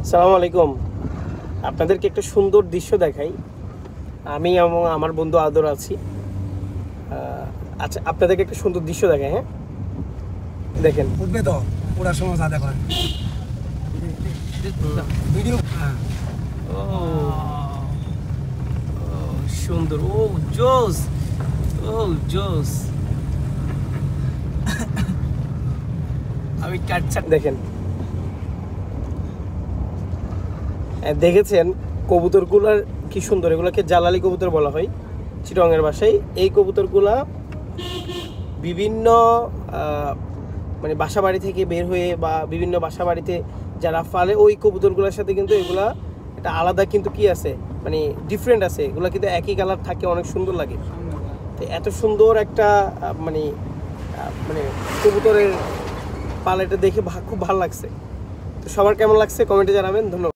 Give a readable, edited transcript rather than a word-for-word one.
আসসালামু আলাইকুম। আপনাদেরকে একটা সুন্দর দৃশ্য দেখাই। আমি এবং আমার বন্ধু আদর আছি। আচ্ছা, আপনাদেরকে একটা সুন্দর দৃশ্য দেখাই। হ্যাঁ, দেখেন। উঠবে তো ওড়ার সময় যা দেখেন ভিডিও। ও সুন্দর, ও জোস, ও জোস। আমি কাটছাট দেখেন, দেখেছেন কবুতরগুলার কি সুন্দর। এগুলোকে জালালি কবুতর বলা হয় চিটংয়ের ভাষায়। এই কবুতরগুলা বিভিন্ন মানে বাসা বাড়ি থেকে বের হয়ে বা বিভিন্ন বাসা বাড়িতে যারা ফালে ওই কবুতরগুলোর সাথে কিন্তু এগুলা একটা আলাদা কিন্তু কি আছে, মানে ডিফারেন্ট আছে। এগুলো কিন্তু একই কালার থাকে, অনেক সুন্দর লাগে। তো এত সুন্দর একটা মানে মানে কবুতরের পালাটা দেখে খুব ভালো লাগছে। তো সবার কেমন লাগছে কমেন্টে জানাবেন। ধন্যবাদ।